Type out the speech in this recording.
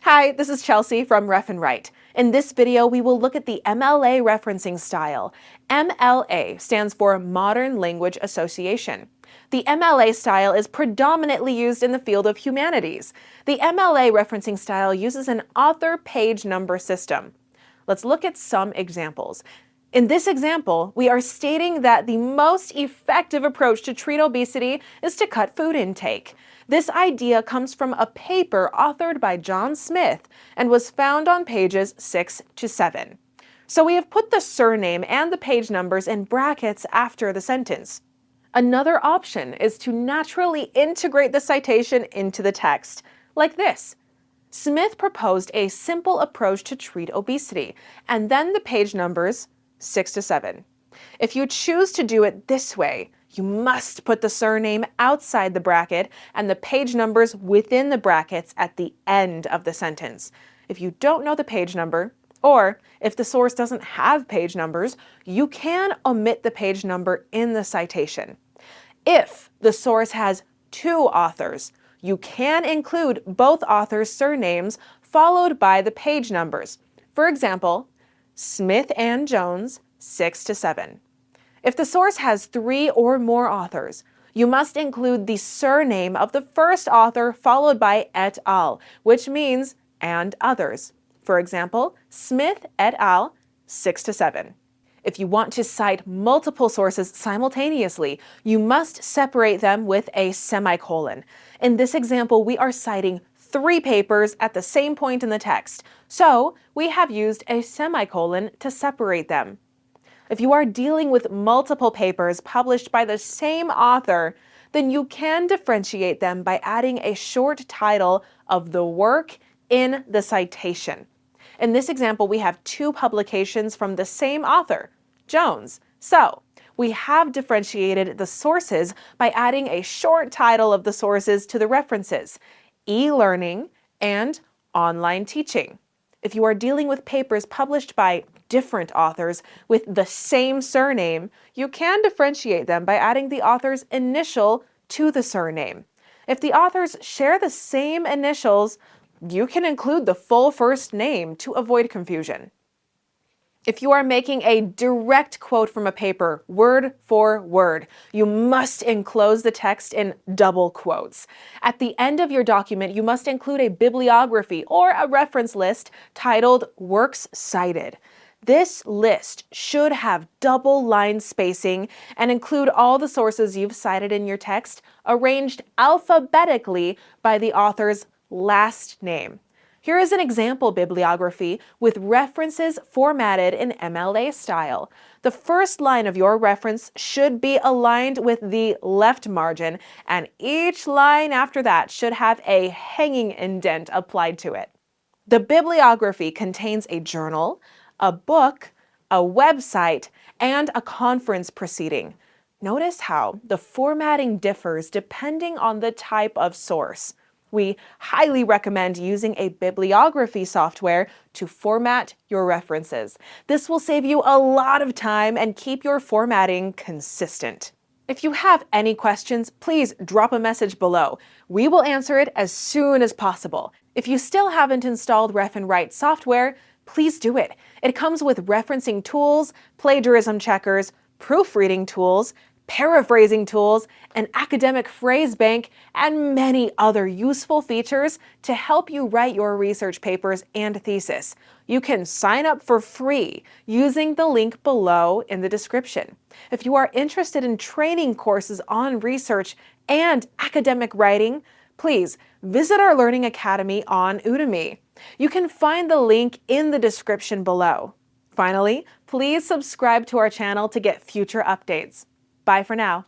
Hi, this is Chelsea from Ref and Write. In this video, we will look at the MLA referencing style. MLA stands for Modern Language Association. The MLA style is predominantly used in the field of humanities. The MLA referencing style uses an author page number system. Let's look at some examples. In this example, we are stating that the most effective approach to treat obesity is to cut food intake. This idea comes from a paper authored by John Smith and was found on pages 6 to 7. So we have put the surname and the page numbers in brackets after the sentence. Another option is to naturally integrate the citation into the text, like this. Smith proposed a simple approach to treat obesity, and then the page numbers 6 to 7. If you choose to do it this way, you must put the surname outside the bracket and the page numbers within the brackets at the end of the sentence. If you don't know the page number, or if the source doesn't have page numbers, you can omit the page number in the citation. If the source has two authors, you can include both authors' surnames followed by the page numbers. For example, Smith and Jones, 6 to 7. If the source has 3 or more authors, you must include the surname of the first author followed by et al., which means and others. For example, Smith et al., 6 to 7. If you want to cite multiple sources simultaneously, you must separate them with a semicolon. In this example, we are citing 3 papers at the same point in the text, so we have used a semicolon to separate them. If you are dealing with multiple papers published by the same author, then you can differentiate them by adding a short title of the work in the citation. In this example, we have 2 publications from the same author, Jones. So, we have differentiated the sources by adding a short title of the sources to the references, e-learning and online teaching. If you are dealing with papers published by different authors with the same surname, you can differentiate them by adding the author's initial to the surname. If the authors share the same initials, you can include the full first name to avoid confusion. If you are making a direct quote from a paper, word for word, you must enclose the text in double quotes. At the end of your document, you must include a bibliography or a reference list titled Works Cited. This list should have double line spacing and include all the sources you've cited in your text, arranged alphabetically by the author's last name. Here is an example bibliography with references formatted in MLA style. The first line of your reference should be aligned with the left margin, and each line after that should have a hanging indent applied to it. The bibliography contains a journal, a book, a website, and a conference proceeding. Notice how the formatting differs depending on the type of source. We highly recommend using a bibliography software to format your references. This will save you a lot of time and keep your formatting consistent. If you have any questions, please drop a message below. We will answer it as soon as possible. If you still haven't installed Ref and Write software, please do it. It comes with referencing tools, plagiarism checkers, proofreading tools, paraphrasing tools, an academic phrase bank, and many other useful features to help you write your research papers and thesis. You can sign up for free using the link below in the description. If you are interested in training courses on research and academic writing, please visit our Learning Academy on Udemy. You can find the link in the description below. Finally, please subscribe to our channel to get future updates. Bye for now.